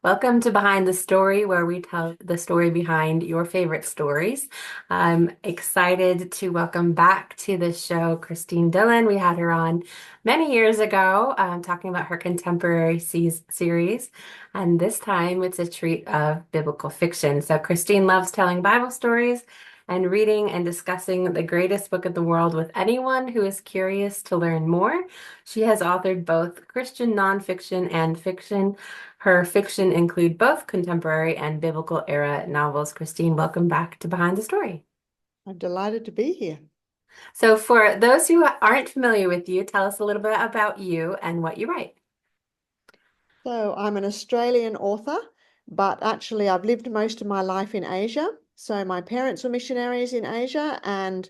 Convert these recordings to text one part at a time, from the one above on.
Welcome to Behind the Story, where we tell the story behind your favorite stories. I'm excited to welcome back to the show Christine Dillon. We had her on many years ago, talking about her contemporary series, and this time it's a treat of biblical fiction. So Christine loves telling Bible stories and reading and discussing the greatest book in the world with anyone who is curious to learn more. She has authored both Christian nonfiction and fiction. Her fiction include both contemporary and biblical era novels. Christine, welcome back to Behind the Story. I'm delighted to be here. So for those who aren't familiar with you, tell us a little bit about you and what you write. So, I'm an Australian author, but actually, I've lived most of my life in Asia. So, my parents were missionaries in Asia and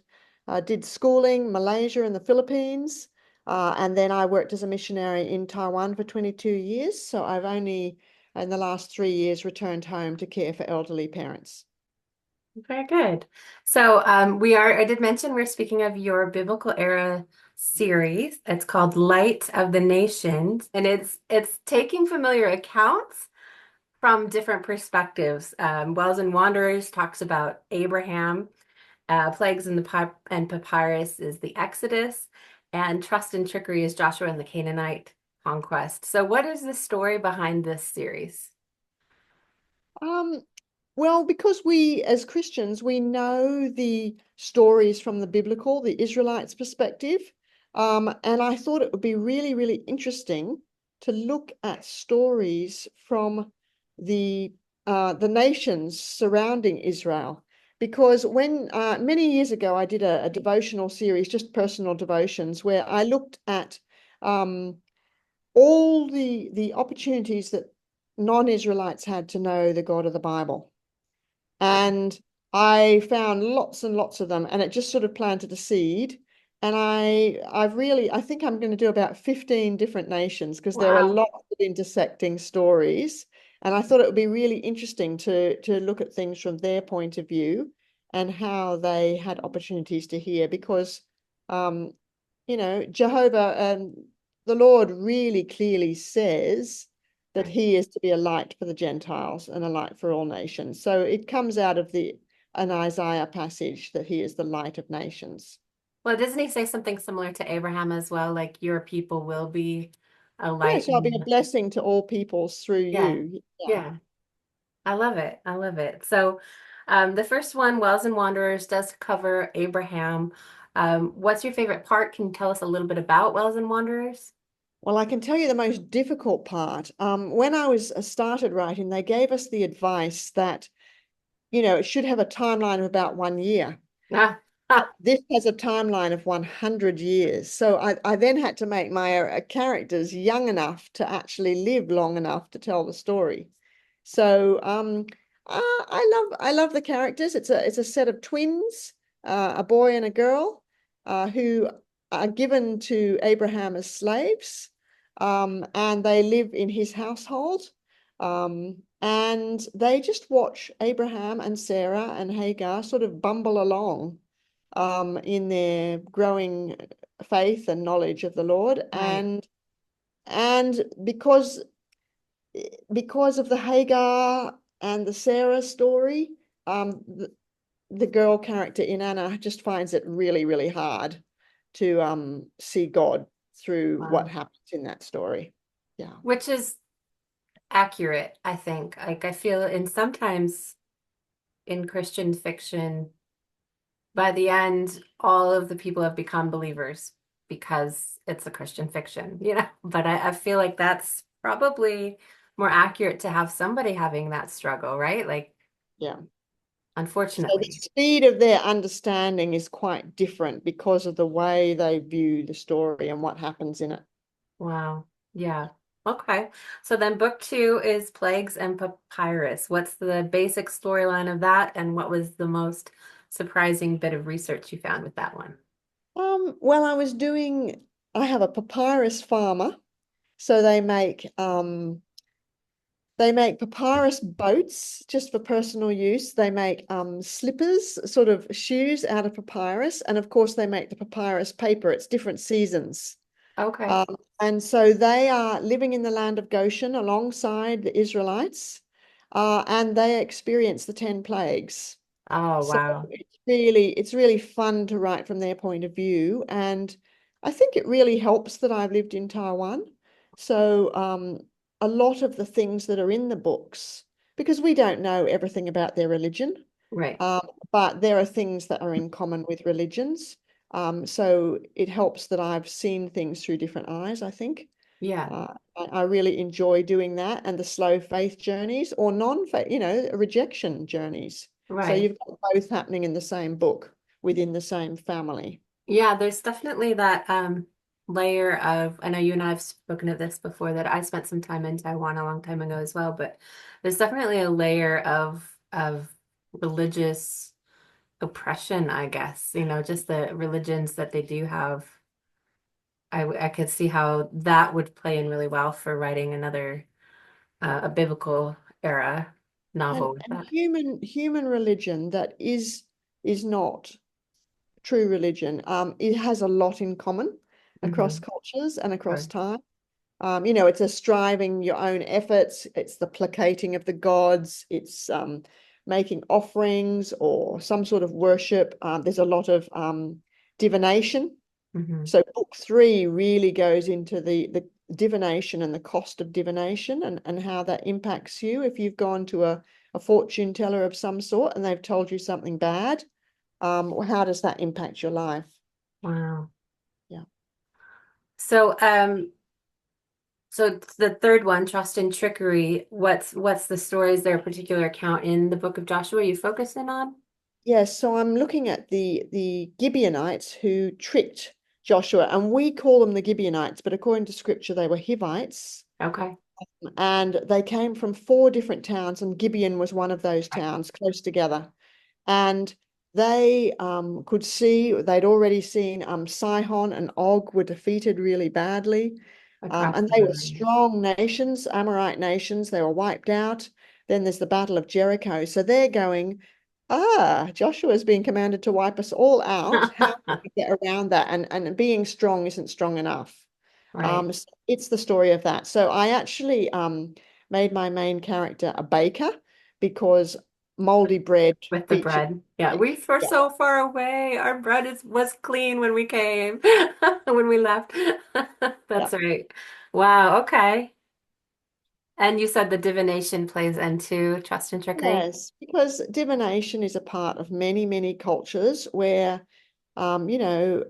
did schooling, Malaysia and the Philippines. And then I worked as a missionary in Taiwan for 22 years. So, I've only, in the last 3 years, returned home to care for elderly parents. Very good. So I did mention we're speaking of your biblical era series. It's called Light of the Nations, and it's taking familiar accounts from different perspectives. Wells and Wanderers talks about Abraham. Plagues in the and Papyrus is the Exodus, and Trust and Trickery is Joshua and the Canaanite conquest. So, what is the story behind this series? Um, well, because we, as Christians, we know the stories from the biblical, the Israelites' perspective. And I thought it would be really, really interesting to look at stories from the nations surrounding Israel. Because when many years ago I did a devotional series, just personal devotions, where I looked at um, all the opportunities that non-Israelites had to know the God of the Bible. And I found lots and lots of them, and it just sort of planted a seed. And I think I'm going to do about 15 different nations because there are Wow. lots of intersecting stories. And I thought it would be really interesting to look at things from their point of view and how they had opportunities to hear because um, Jehovah and the Lord really clearly says that Right. he is to be a light for the Gentiles and a light for all nations. So it comes out of the an Isaiah passage that he is the light of nations. Well, doesn't he say something similar to Abraham as well? Like your people will be a Yeah, light so I'll be a in blessing to all peoples through yeah. you. Yeah. Yeah. I love it. I love it. So the first one, Wells and Wanderers, does cover Abraham. What's your favorite part? Can you tell us a little bit about Wells and Wanderers? Well, I can tell you the most difficult part. When I was started writing, they gave us the advice that, it should have a timeline of about 1 year. Ah, ah, This has a timeline of 100 years. So I then had to make my characters young enough to actually live long enough to tell the story. So I love the characters. It's a set of twins, a boy and a girl, who are given to Abraham as slaves, and they live in his household. And they just watch Abraham and Sarah and Hagar sort of bumble along in their growing faith and knowledge of the Lord. right. And because of the Hagar and the Sarah story, the girl character in Anna just finds it really, really hard to see God through what Wow. happens in that story. Yeah. Which is accurate, I think. Like I feel in sometimes in Christian fiction, by the end, all of the people have become believers because it's a Christian fiction, you know? But I feel like that's probably more accurate to have somebody having that struggle, right? Like, Yeah. So the unfortunately. speed of their understanding is quite different because of the way they view the story and what happens in it. Wow. Yeah. Okay. So then book two is Plagues and Papyrus. What's the basic storyline of that, and what was the most surprising bit of research you found with that one? Well, I have a papyrus farmer, so they make papyrus boats just for personal use. They make slippers, sort of shoes out of papyrus, and of course they make the papyrus paper. It's different seasons. Okay. Um, And so they are living in the land of Goshen alongside the Israelites, and they experience the 10 plagues. Oh, So wow. it's really fun to write from their point of view. And I think it really helps that I've lived in Taiwan. So a lot of the things that are in the books, because we don't know everything about their religion, Right. um, but there are things that are in common with religions. So it helps that I've seen things through different eyes, I think. Yeah. I really enjoy doing that, and the slow faith journeys or non-faith, rejection journeys. So Right. you've got both happening in the same book within the same family. Yeah, there's definitely that layer of, I know you and I have spoken of this before, that I spent some time in Taiwan a long time ago as well, but there's definitely a layer of religious oppression, I guess. Just the religions that they do have. I could see how that would play in really well for writing another a biblical era And novel with and that. human religion that is not true religion. It has a lot in common across Hmm. cultures and across Right. time. It's a striving your own efforts, it's the placating of the gods, it's making offerings or some sort of worship. There's a lot of divination. Hmm. So book three really goes into the divination and the cost of divination and how that impacts you. If you've gone to a fortune teller of some sort and they've told you something bad, how does that impact your life? Wow. Yeah. So, so the third one, Trust and Trickery, what's the story? Is there a particular account in the book of Joshua you focus in on? Yes, so I'm looking at the Gibeonites who tricked Joshua, and we call them the Gibeonites, but according to scripture, they were Hivites, Okay. and they came from four different towns, and Gibeon was one of those towns close together. And they could see, they'd already seen Sihon and Og were defeated really badly. Across And the they were river. strong nations, Amorite nations. They were wiped out. Then there's the Battle of Jericho. So they're going, Joshua's being commanded to wipe us all out. How do we get around that? And being strong isn't strong enough. Right. So it's the story of that. So I actually made my main character a baker because moldy bread With the featured. bread. Yeah, we were Yeah, so far away. Our bread was clean when we came, when we left. yeah. That's right. Wow, okay. And you said the divination plays into Trust and Trickery? Yes, because divination is a part of many, many cultures where, um, you know,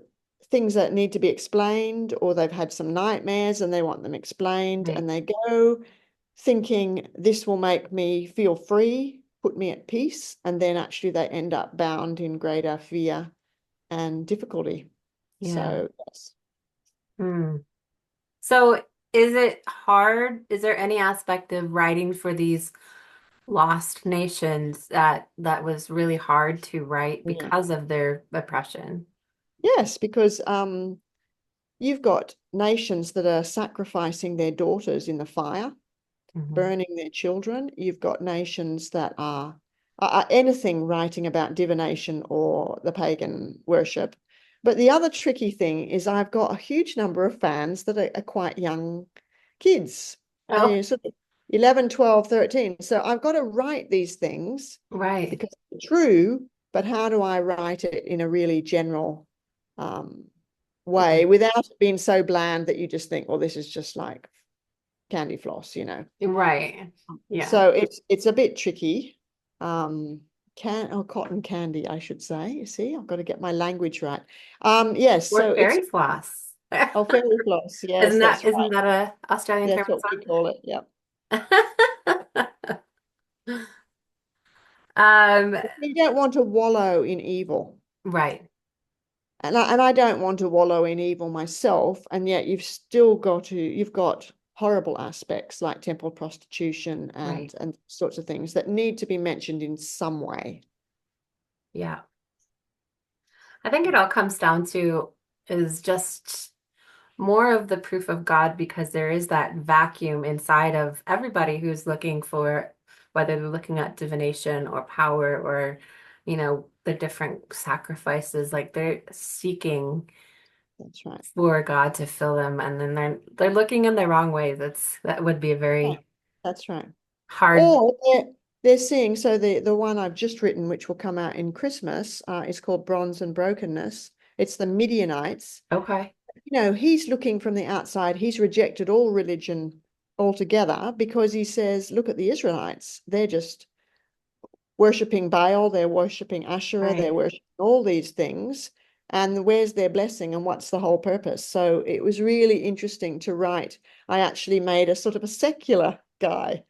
things that need to be explained or they've had some nightmares and they want them explained Right. and they go thinking this will make me feel free, put me at peace, and then actually they end up bound in greater fear and difficulty. Yeah. So yes. Hmm. So is it hard? Is there any aspect of writing for these lost nations that was really hard to write Yeah. because of their oppression? Yes, because you've got nations that are sacrificing their daughters in the fire, Hmm. burning their children. You've got nations that are anything writing about divination or the pagan worship. But the other tricky thing is I've got a huge number of fans that are quite young kids, Oh, sort of 11, 12, 13. So I've got to write these things right. because they're true, but how do I write it in a really general um, way without it being so bland that you just think, well, this is just like candy floss. Right. Yeah. So it's a bit tricky. Cotton candy, I should say. You see, I've got to get my language right. Yes, Or so it's fairy floss. fairy floss. Isn't Yes, that that's isn't right. that a Australian term That's what we as call it. Yeah. well? Um, You don't want to wallow in evil. right, And I don't want to wallow in evil myself, and yet you've got horrible aspects like temple prostitution right. and sorts of things that need to be mentioned in some way. Yeah. I think it all comes down to is just more of the proof of God because there is that vacuum inside of everybody who's looking for whether they're looking at divination or power or the different sacrifices like they're seeking That's right. for God to fill them, and then they're looking in the wrong way. That would be a Yeah, very that's right. hard. Or they're seeing, so the one I've just written, which will come out in Christmas, is called Bronze and Brokenness. It's the Midianites. Okay. He's looking from the outside. He's rejected all religion altogether because he says, look at the Israelites. They're just worshipping Baal, they're worshipping Asherah, they're Right. worshipping all these things. And where's their blessing and what's the whole purpose? So it was really interesting to write. I actually made a sort of a secular guy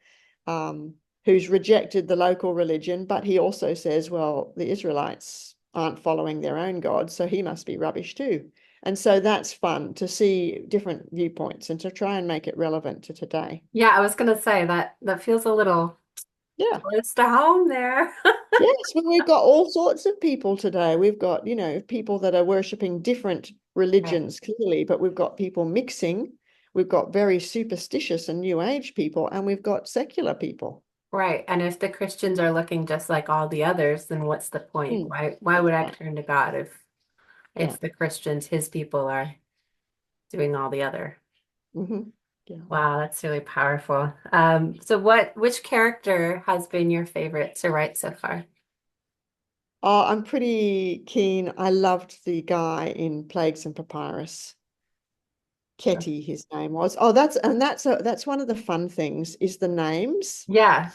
um, who's rejected the local religion, but he also says, well, the Israelites aren't following their own God, so he must be rubbish too. And so that's fun to see different viewpoints and to try and make it relevant to today. Yeah, I was gonna say that feels a little Yeah. close to home there. Yes, well, we've got all sorts of people today. We've got, people that are worshipping different Right. religions, clearly, but we've got people mixing. We've got very superstitious and New Age people, and we've got secular people. Right. And if the Christians are looking just like all the others, then what's the point? Mm, Why that's would I right. turn to God Yeah. if the Christians, his people, are doing all the other? Yeah. Wow, that's really powerful. So which character has been your favorite to write so far? Oh, I'm pretty keen. I loved the guy in Plagues and Papyrus. Ketty, his name was. Oh, that's one of the fun things is the names. Yeah.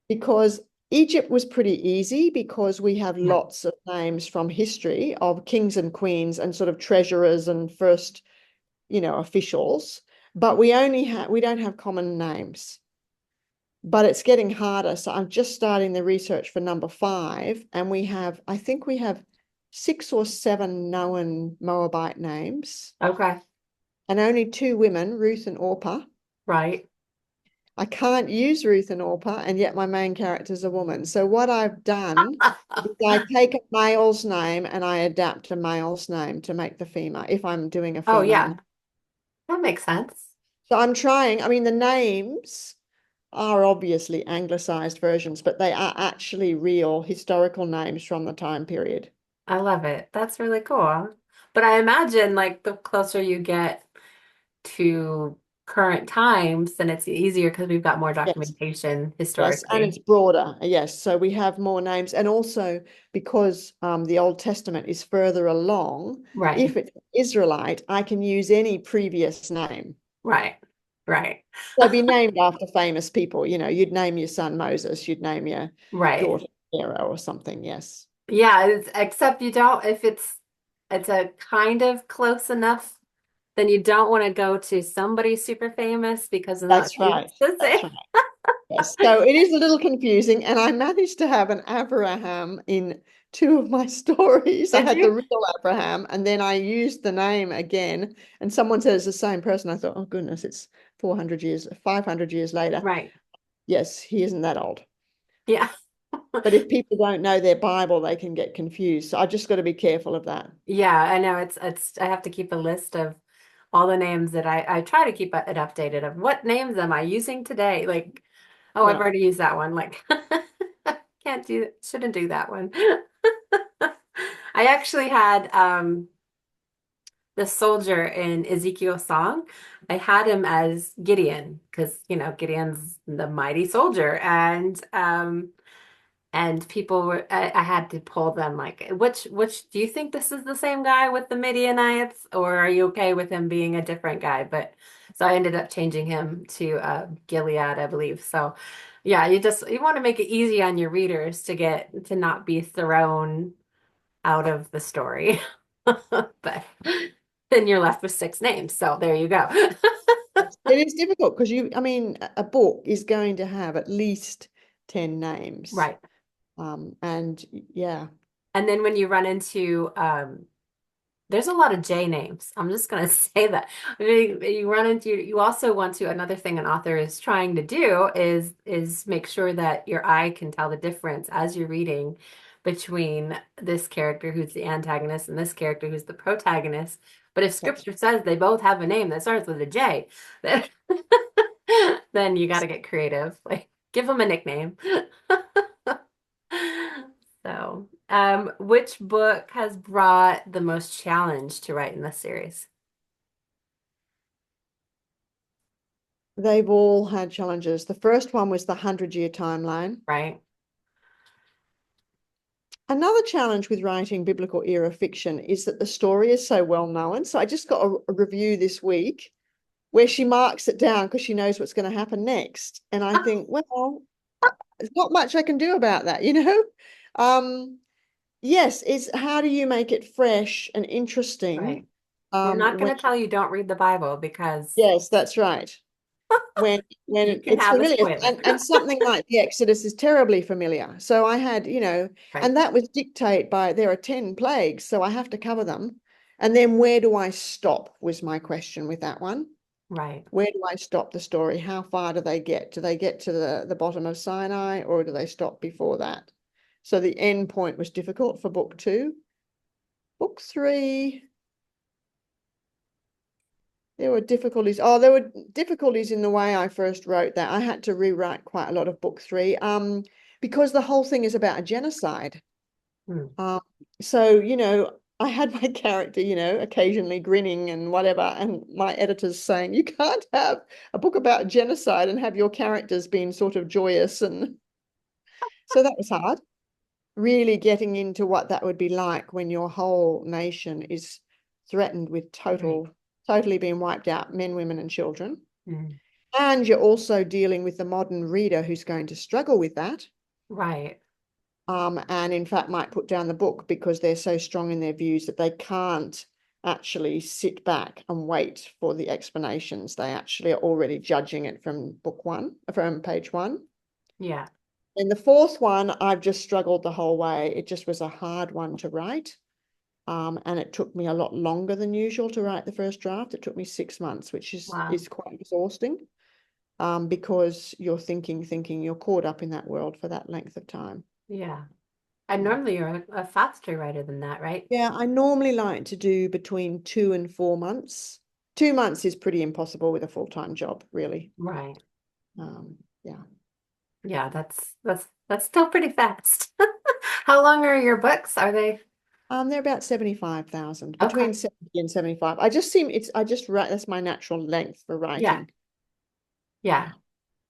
Because Egypt was pretty easy because we have Yeah. lots of names from history of kings and queens and sort of treasurers and first, officials, but we don't have common names. But it's getting harder. So I'm just starting the research for number 5, and I think we have 6 or 7 known Moabite names, Okay. and only 2 women, Ruth and Orpah. Right. I can't use Ruth and Orpah, and yet my main character is a woman. So what I've done is I take a male's name and I adapt a male's name to make the female, if I'm doing a Oh female. yeah, that makes sense. So I'm trying, I mean, the names are obviously anglicized versions, but they are actually real historical names from the time period. I love it. That's really cool. But I imagine like the closer you get to current times, then it's easier because we've got more Yes. documentation Yes, and historically. it's broader. Yes, so we have more names, and also because the Old Testament is further along, Right. if it's Israelite, I can use any previous name. Right. Right. So be named after famous people. You'd name your son Moses, you'd name your Right. daughter Sarah or something. Yes, Yeah, except you don't if it's a kind of close enough, then you don't want to go to somebody super famous because then that that's means right. it's the That's same. right. Yes. So it is a little confusing, and I managed to have an Abraham in 2 of my stories. I Did had the you? real Abraham, and then I used the name again, and someone said it's the same person. I thought, oh goodness, it's 400 years, 500 years later. Right. Yes, he isn't that old. Yeah. But if people don't know their Bible, they can get confused. So I just got to be careful of that. Yeah, I know it's I have to keep a list of all the names that I try to keep it updated of what names am I using today? Like, oh, I've Yeah, already used that one. Like, shouldn't do that one. I actually had the soldier in Ezekiel's song. I had him as Gideon because Gideon's the mighty soldier, and people were I had to pull them like which do you think this is the same guy with the Midianites, or are you okay with him being a different guy? But so I ended up changing him to Gilead, I believe. So yeah, you want to make it easy on your readers to not be thrown out of the story. But then you're left with 6 names. So there you go. it is difficult because I mean, a book is going to have at least 10 names. Right. And yeah, And then when you run into there's a lot of J names. I'm just gonna say that. I mean, you also want to, another thing an author is trying to do is make sure that your eye can tell the difference as you're reading between this character who's the antagonist and this character who's the protagonist. But if that's scripture says they both have a name that starts with a J, then then you got to get creative. Like give them a nickname. So. Which book has brought the most challenge to write in this series? They've all had challenges. The first one was the 100-year timeline. Right? Another challenge with writing biblical era fiction is that the story is so well known. So I just got a review this week where she marks it down because she knows what's going to happen next. And I think, well, there's not much I can do about that, you know? Yes, it's how do you make it fresh and interesting? Right. We're not When going to tell you don't read the Bible because yes, that's right. you When can it's have a familiar spoiler. and something like the Exodus is terribly familiar. So I had, Right. and that was dictated by there are 10 plagues, so I have to cover them. And then where do I stop was my question with that one. Right. Where do I stop the story? How far do they get? Do they get to the bottom of Sinai or do they stop before that? So the end point was difficult for book two. Book three, there were difficulties. Oh, there were difficulties in the way I first wrote that. I had to rewrite quite a lot of book three, because the whole thing is about a genocide. Hmm. Um, so, I had my character, occasionally grinning and whatever, and my editors saying, you can't have a book about genocide and have your characters being sort of joyous. And so that was hard, really getting into what that would be like when your whole nation is threatened with Right. totally being wiped out, men, women, and children. Hmm. And you're also dealing with the modern reader who's going to struggle with that. Right. And in fact might put down the book because they're so strong in their views that they can't actually sit back and wait for the explanations. They actually are already judging it from book one, from page one. Yeah. And the fourth one, I've just struggled the whole way. It just was a hard one to write. And it took me a lot longer than usual to write the first draft. It took me 6 months, which is Wow. is quite exhausting, because you're thinking, you're caught up in that world for that length of time. Yeah. And Yeah. normally you're a faster writer than that, right? Yeah, I normally like to do between 2 and 4 months. 2 months is pretty impossible with a full-time job, really. Right. Yeah. Yeah, that's still pretty fast. How long are your books? Are they? They're about 75,000, between Okay. 70 and 75. I just write, that's my natural length for Yeah. writing. Yeah. Yeah.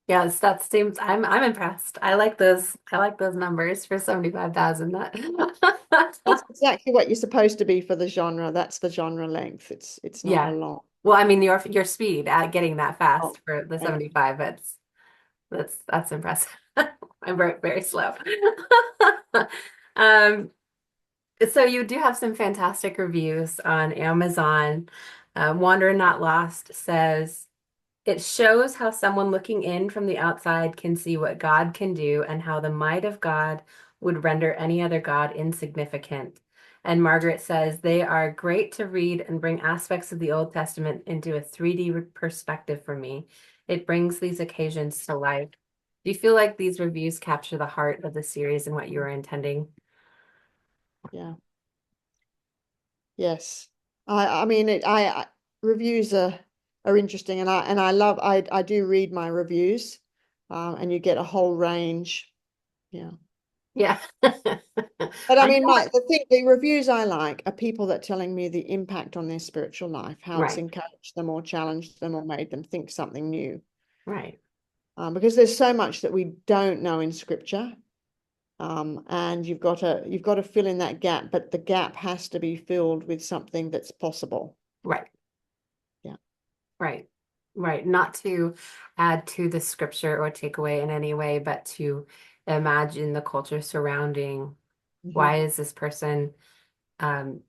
Yes, that seems I'm impressed. I like those numbers for 75,000. That's exactly what you're supposed to be for the genre. That's the genre length. It's not a Yeah. long. Well, I mean your speed at getting that fast Oh, for the yeah. 75, that's impressive. I'm very, very slow. Um, so you do have some fantastic reviews on Amazon. Wander Not Lost says it shows how someone looking in from the outside can see what God can do and how the might of God would render any other God insignificant. And Margaret says they are great to read and bring aspects of the Old Testament into a 3D perspective for me. It brings these occasions to life. Do you feel like these reviews capture the heart of the series and what you were intending? Yeah. Yes. I mean reviews are interesting, and I love I do read my reviews, and you get a whole range. Yeah. Yeah. But I I mean, know. the reviews I like are people that telling me the impact on their spiritual life, how it's Right, encouraged them or challenged them or made them think something new. right, Because there's so much that we don't know in scripture. And you've got to fill in that gap, but the gap has to be filled with something that's possible. right. Yeah. Right, right. Not to add to the scripture or take away in any way, but to imagine the culture surrounding why Mhm. is this person um,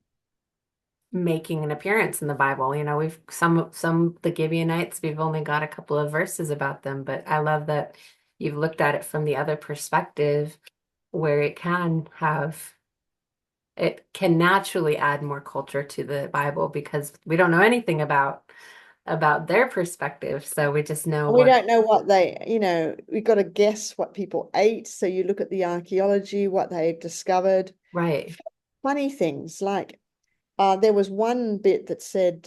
making an appearance in the Bible? You know, we've some the Gibeonites, we've only got a couple of verses about them, but I love that you've looked at it from the other perspective where it can naturally add more culture to the Bible because we don't know anything about their perspective. So we just know And we what, don't know what we've got to guess what people ate. So you look at the archaeology, what they've discovered. right. Funny things like there was one bit that said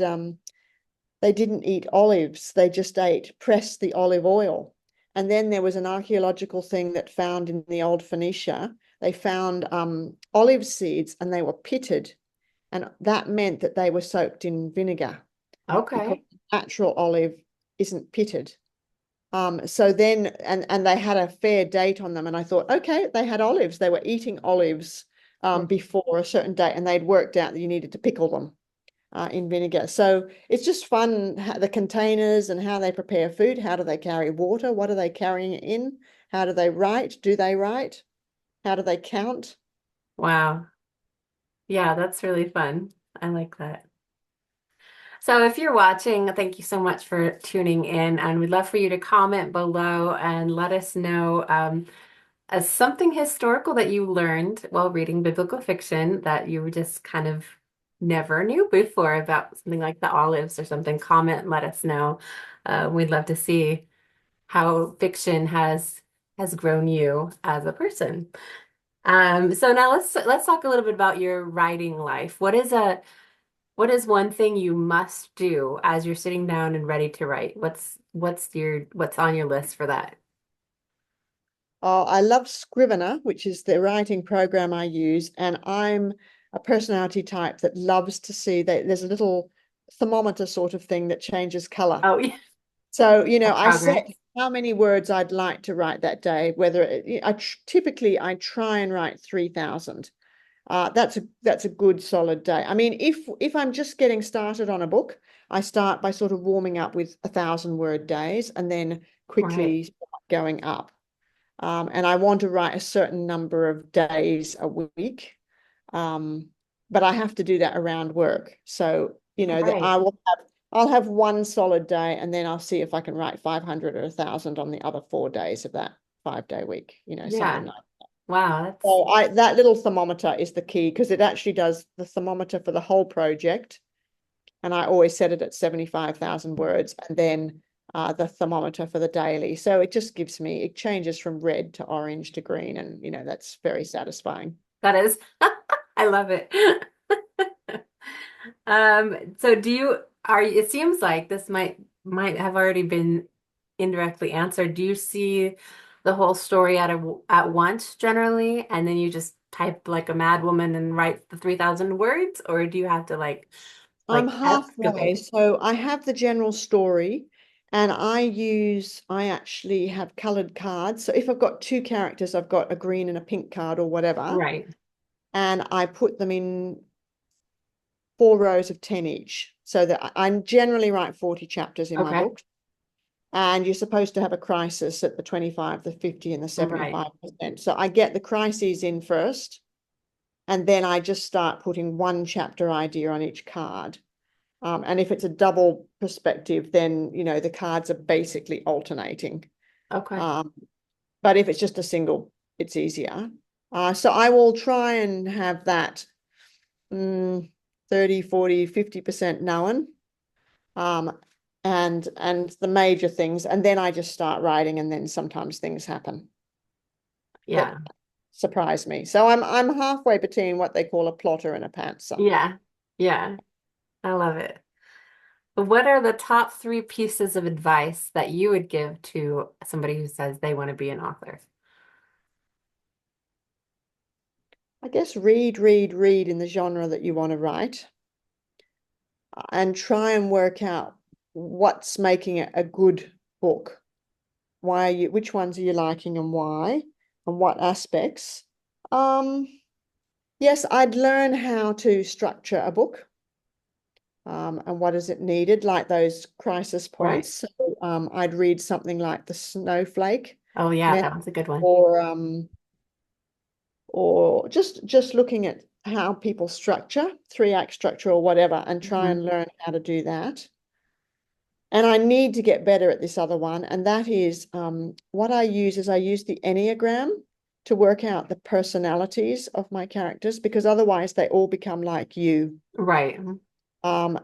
they didn't eat olives, they just pressed the olive oil. And then there was an archaeological thing that found in the old Phoenicia they found olive seeds and they were pitted. And that meant that they were soaked in vinegar because Okay. natural olive isn't pitted. So then, and they had a fair date on them, and I thought, okay, they had olives. They were eating olives before a certain date, and they'd worked out that you needed to pickle them in vinegar. So it's just fun, the containers and how they prepare food. How do they carry water? What are they carrying it in? How do they write? Do they write? How do they count? Wow. Yeah, that's really fun. I like that. So if you're watching, thank you so much for tuning in, and we'd love for you to comment below and let us know as something historical that you learned while reading biblical fiction that you just kind of never knew before about something like the olives or something. Comment and let us know. We'd love to see how fiction has grown you as a person. So now let's talk a little bit about your writing life. What is one thing you must do as you're sitting down and ready to write? What's on your list for that? Oh, I love Scrivener, which is the writing program I use, and I'm a personality type that loves to see that there's a little thermometer sort of thing that changes color. Oh, yeah, So, I set progress. how many words I'd like to write that day, whether typically I try and write 3,000. That's a good solid day. I mean, if I'm just getting started on a book, I start by sort of warming up with 1,000 word days and then Right. quickly start going up. And I want to write a certain number of days a week. Um, but I have to do that around work. So, that Right. I'll have one solid day and then I'll see if I can write 500 or 1,000 on the other 4 days of that 5 day week, something Yeah. like that. Wow, that's So that little thermometer is the key because it actually does the thermometer for the whole project. And I always set it at 75,000 words and then the thermometer for the daily. So it changes from red to orange to green. And, that's very satisfying. that is I love it. So it seems like this might have already been indirectly answered. Do you see the whole story at once generally, and then you just type like a mad woman and write the 3,000 words, or do you have to I'm like halfway. excavate? So I have the general story and I actually have colored cards. So if I've got two characters, I've got a green and a pink card or whatever. Right. And I put them in 4 rows of 10 each. So that I generally write 40 chapters in my Okay. books. And you're supposed to have a crisis at the 25, the 50, and the Right. 75%. So I get the crises in first, and then I just start putting one chapter idea on each card. And if it's a double perspective, then, the cards are basically alternating. Okay. Um, but if it's just a single, it's easier. So I will try and have that 30, 40, 50% known. Um, and the major things, and then I just start writing, and then sometimes things happen that Yeah. surprise me. So I'm halfway between what they call a plotter and a pantser. Yeah. Yeah. I love it. What are the top three pieces of advice that you would give to somebody who says they want to be an author? I guess read in the genre that you want to write, and try and work out what's making it a good book. Which ones are you liking and why, and what aspects? Um, yes, I'd learn how to structure a book. And what is it needed, like those crisis Right. points. So I'd read something like The Snowflake Oh yeah, that method, was a good one. or just looking at how people structure, 3-act structure or whatever, and try Mhm. and learn how to do that. And I need to get better at this other one, and that is what I use the Enneagram to work out the personalities of my characters, because otherwise they all become like you. Right.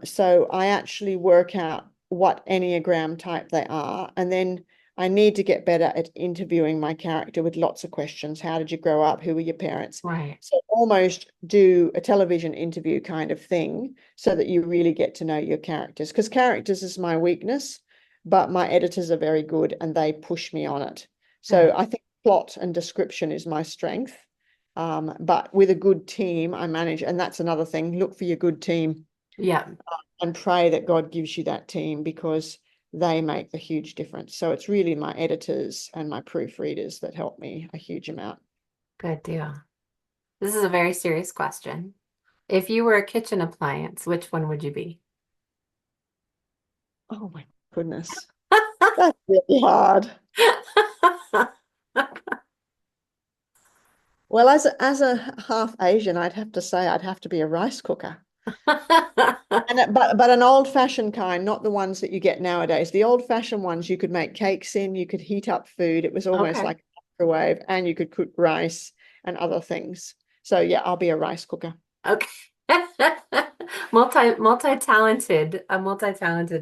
So I actually work out what Enneagram type they are, and then I need to get better at interviewing my character with lots of questions. How did you grow up? Who were your parents? Right. So almost do a television interview kind of thing so that you really get to know your characters. Because characters is my weakness, but my editors are very good and they push me on it. So Good. I think plot and description is my strength. But with a good team, I manage, and that's another thing. Look for your good team Yeah, and pray that God gives you that team because they make the huge difference. So it's really my editors and my proofreaders that help me a huge amount. good deal. This is a very serious question. If you were a kitchen appliance, which one would you be? Oh my goodness. That's really hard. Well, as a half Asian, I'd have to say I'd have to be a rice cooker. But an old-fashioned kind, not the ones that you get nowadays. The old-fashioned ones you could make cakes in, you could heat up food. It was almost Okay. like a microwave, and you could cook rice and other things. So yeah, I'll be a rice cooker. Okay. A multi-talented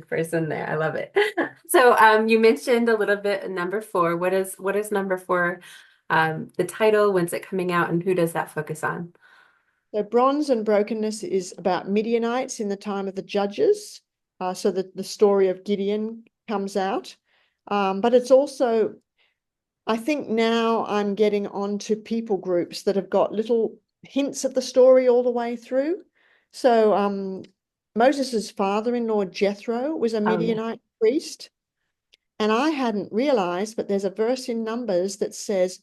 person there. I love it. So you mentioned a little bit number four. What is number four? The title, when's it coming out, and who does that focus on? So bronze and brokenness is about Midianites in the time of the judges. So the story of Gideon comes out. But it's also, I think now I'm getting onto people groups that have got little hints of the story all the way through. So Moses's father-in-law Jethro was a Oh yeah. Midianite priest, and I hadn't realized, but there's a verse in Numbers that says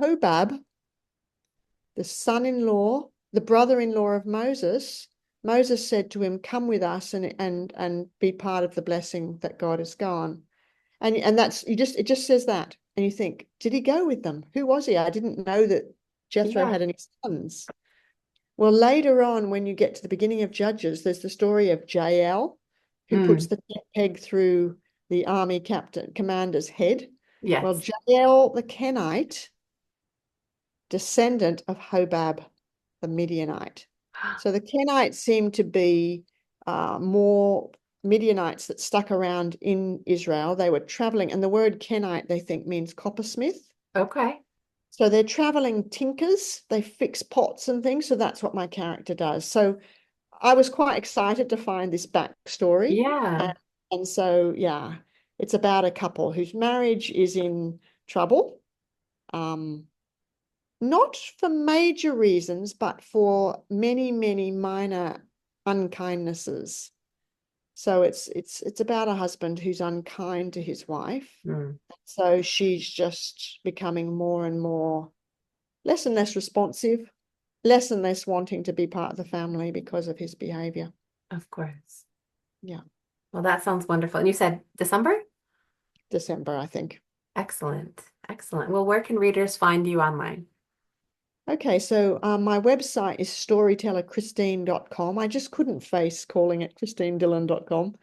Hobab, the son-in-law, the brother-in-law of Moses, Moses said to him, "Come with us and be part of the blessing that God has gone." And that's it just says that. And you think, did he go with them? Who was he? I didn't know that Jethro Yeah. had any sons. Well, later on, when you get to the beginning of Judges, there's the story of Jael, who puts Mm, the peg through the army captain commander's head. Well, yes. Jael the Kenite, descendant of Hobab the Midianite. So the Kenites seem to be more Midianites that stuck around in Israel. They were traveling, and the word Kenite, they think, means coppersmith. Okay. So they're traveling tinkers. They fix pots and things. So that's what my character does. So I was quite excited to find this backstory. Yeah. And, and so, yeah, it's about a couple whose marriage is in trouble. Um, not for major reasons, but for many, many minor unkindnesses. So it's about a husband who's unkind to his wife. Mm, So she's just becoming more and more, less and less responsive, less and less wanting to be part of the family because of his behavior. of course. Yeah, Well, that sounds wonderful. And you said December? December, I think. Excellent. Excellent. Well, where can readers find you online? Okay, so my website is storytellerchristine.com. I just couldn't face calling it christinedillon.com.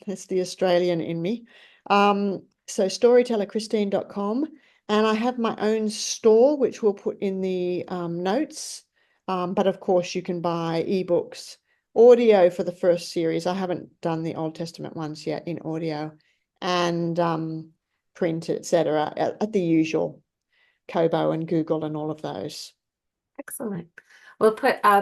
It's the Australian in me. So storytellerchristine.com. And I have my own store, which we'll put in the notes. But of course, you can buy ebooks, audio for the first series. I haven't done the Old Testament ones yet in audio, and print, etc., at the usual. Kobo and Google and all of those. Excellent. We'll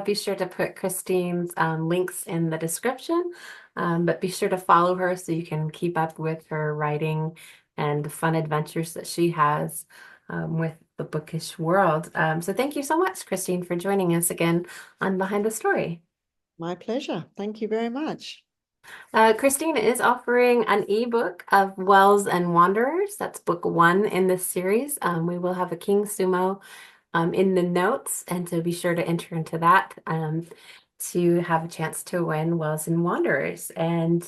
be sure to put Christine's links in the description, but be sure to follow her so you can keep up with her writing and the fun adventures that she has with the bookish world. So thank you so much, Christine, for joining us again on Behind the Story. My pleasure. Thank you very much. Christine is offering an ebook of Wells and Wanderers. That's book one in this series. We will have a King Sumo in the notes, and so be sure to enter into that to have a chance to win Wells and Wanderers. And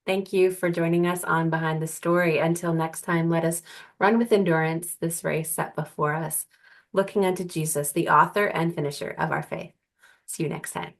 thank you for joining us on Behind the Story. Until next time, let us run with endurance this race set before us, looking unto Jesus, the author and finisher of our faith. See you next time.